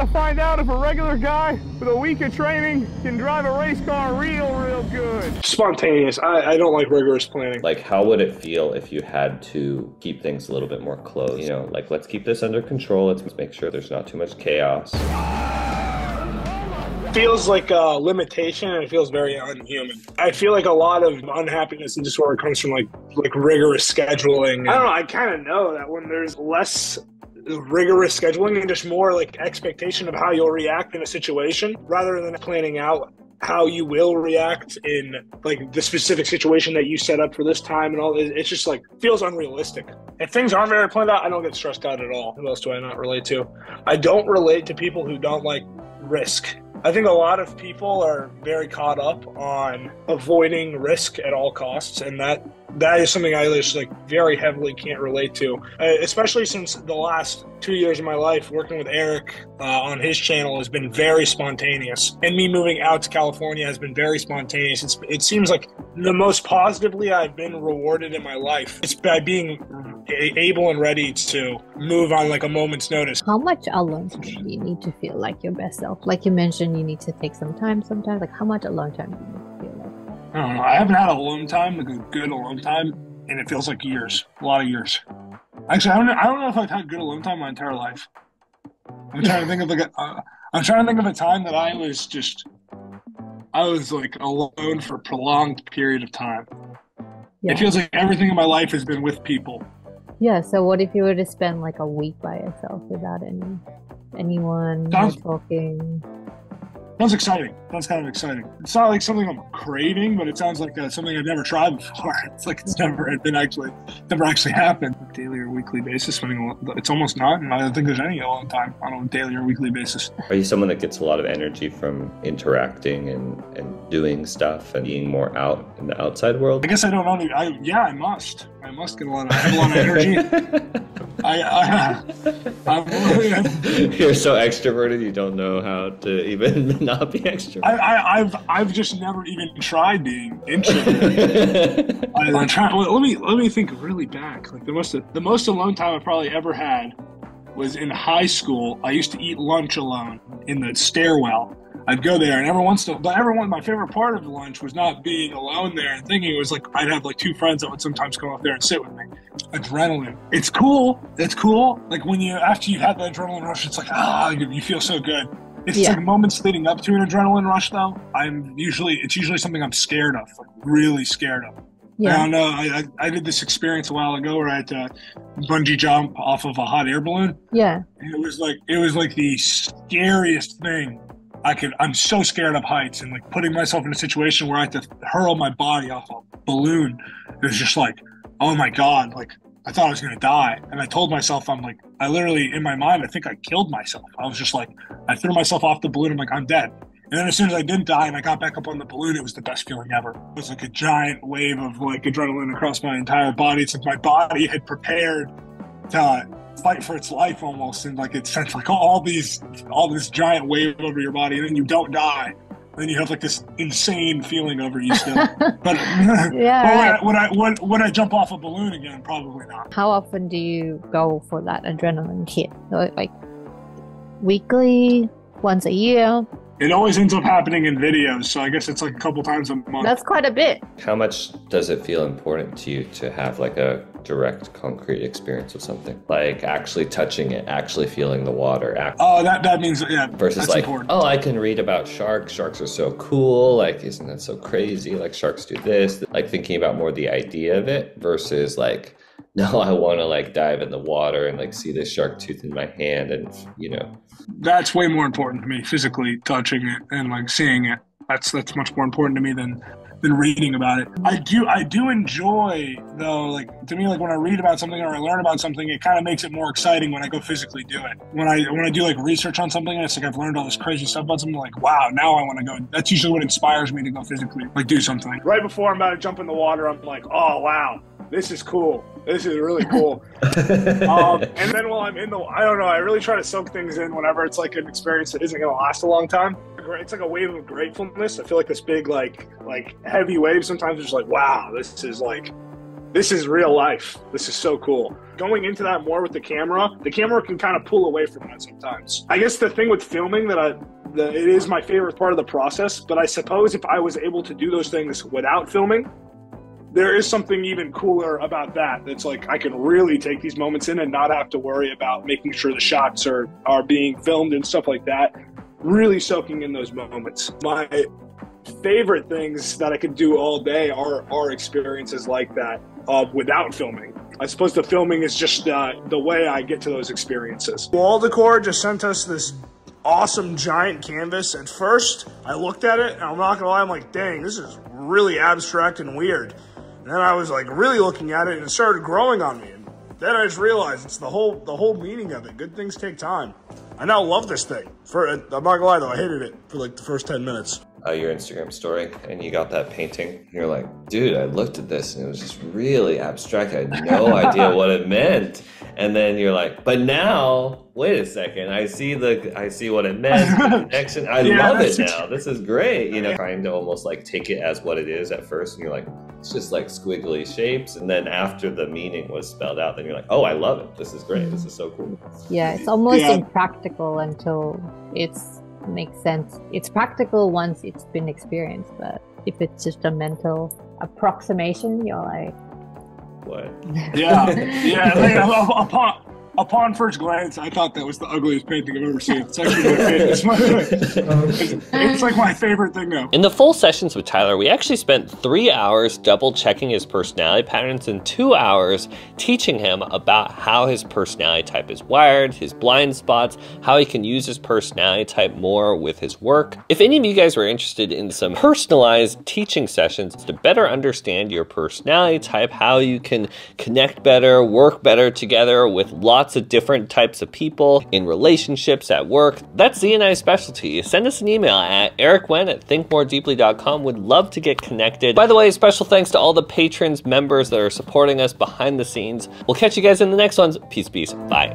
gonna find out if a regular guy with a week of training can drive a race car real good. Spontaneous. I don't like rigorous planning. Like, how would it feel if you had to keep things a little bit more close? You know, like, let's keep this under control. Let's make sure there's not too much chaos. Feels like a limitation, and it feels very unhuman. I feel like a lot of unhappiness and disorder comes from like rigorous scheduling. I don't know, I kind of know that when there's less rigorous scheduling and just more like expectation of how you'll react in a situation rather than planning out how you will react in like the specific situation that you set up for this time and all, it's just like feels unrealistic. If things aren't very planned out, I don't get stressed out at all. Who else do I not relate to? I don't relate to people who don't like risk. I think a lot of people are very caught up on avoiding risk at all costs, and that is something I just like very heavily can't relate to, especially since the last 2 years of my life working with Eric on his channel has been very spontaneous, and me moving out to California has been very spontaneous. It seems like the most positively I've been rewarded in my life. It's by being able and ready to move on like a moment's notice. How much alone time do you need to feel like your best self? Like you mentioned, you need to take some time sometimes. Like how much alone time do you need to feel like? I don't know. I haven't had a alone time, like a good alone time, and it feels like years, a lot of years. Actually, I don't know if I've had good alone time my entire life. I'm trying to think of a time that I was like alone for a prolonged period of time. Yeah. It feels like everything in my life has been with people. Yeah. So what if you were to spend like a week by yourself without anyone, no talking? Sounds exciting. Sounds kind of exciting. It's not like something I'm craving, but it sounds like something I've never tried before. It's like it's never actually happened. Daily or weekly basis, it's almost not, and I don't think there's any alone time on a daily or weekly basis. Are you someone that gets a lot of energy from interacting and doing stuff and being more out in the outside world? I guess I don't know. I must. I must get I have a lot of energy. You're so extroverted, you don't know how to even not be extroverted. I've just never even tried being introverted. Let me think really back. Like the most alone time I've probably ever had was in high school. I used to eat lunch alone in the stairwell. I'd go there, and my favorite part of lunch was not being alone there and thinking. It was like I'd have like two friends that would sometimes come up there and sit with me. Adrenaline. It's cool. Like after you've had the adrenaline rush, it's like, you feel so good. It's like moments leading up to an adrenaline rush, though. It's usually something I'm scared of, like really scared of. Yeah. I don't know. I did this experience a while ago where I had to bungee jump off of a hot air balloon. Yeah. And it was like the scariest thing. I'm so scared of heights, and like putting myself in a situation where I had to hurl my body off a balloon. It was just like, oh my God, like I thought I was going to die. And I told myself, I literally, in my mind, I think I killed myself. I was just like, I threw myself off the balloon. I'm like, I'm dead. And then as soon as I didn't die and I got back up on the balloon, it was the best feeling ever. It was like a giant wave of like adrenaline across my entire body. It's like my body had prepared to fight for its life almost. And like it sent like all this giant wave over your body, and then you don't die. Then you have like this insane feeling over you still. But yeah, would I jump off a balloon again? Probably not. How often do you go for that adrenaline hit? Like weekly, once a year? It always ends up happening in videos, so I guess it's like a couple times a month. That's quite a bit. How much does it feel important to you to have like a direct, concrete experience of something? Like actually touching it, actually feeling the water. That means, yeah. Versus like, important. Oh, I can read about sharks. Sharks are so cool. Like, isn't that so crazy? Like sharks do this. Like thinking about more the idea of it versus like, no, I want to like dive in the water and like see this shark tooth in my hand, and That's way more important to me, physically touching it and like seeing it. That's much more important to me than reading about it. I do enjoy though, like to me, like when I read about something or I learn about something, it kind of makes it more exciting when I go physically do it. When I do like research on something and it's like I've learned all this crazy stuff about something, like wow, now I want to go. That's usually what inspires me to go physically, like do something. Right before I'm about to jump in the water, I'm like, oh wow, this is cool. This is really cool. And then while I'm I don't know, I really try to soak things in whenever it's like an experience that isn't going to last a long time. It's like a wave of gratefulness. I feel like this big, like heavy wave sometimes is just like, wow, this is like this is real life. This is so cool. Going into that more with the camera can kind of pull away from that sometimes. I guess the thing with filming it is my favorite part of the process, but I suppose if I was able to do those things without filming, there is something even cooler about that. That's like, I can really take these moments in and not have to worry about making sure the shots are being filmed and stuff like that. Really soaking in those moments. My favorite things that I could do all day are experiences like that without filming. I suppose the filming is just the way I get to those experiences. Wall Decor just sent us this awesome giant canvas. At first, I looked at it, and I'm not gonna lie, I'm like, dang, this is really abstract and weird. And then I was like really looking at it, and it started growing on me. And then I just realized it's the whole meaning of it. Good things take time. I now love this thing. I'm not gonna lie though, I hated it for like the first 10 minutes. Your Instagram story, and you got that painting. You're like, dude, I looked at this and it was just really abstract. I had no idea what it meant. And then you're like, but now, wait a second, I see what it meant, the connection. I love it now. This is great. You know, trying to almost like take it as what it is at first, and you're like, it's just like squiggly shapes. And then after the meaning was spelled out, then you're like, oh, I love it. This is great. This is so cool. Yeah, it's almost impractical until it's makes sense. It's practical once it's been experienced, but if it's just a mental approximation, you're like, what? Upon first glance, I thought that was the ugliest painting I've ever seen. It's actually my favorite. It's like my favorite thing now. In the full sessions with Tyler, we actually spent 3 hours double checking his personality patterns and 2 hours teaching him about how his personality type is wired, his blind spots, how he can use his personality type more with his work. If any of you guys were interested in some personalized teaching sessions to better understand your personality type, how you can connect better, work better together with lots of different types of people in relationships, at work, that's Z&I's specialty. Send us an email at ericwen@thinkmoredeeply.com. Would love to get connected. By the way, special thanks to all the patrons, members that are supporting us behind the scenes. We'll catch you guys in the next ones. Peace, peace. Bye.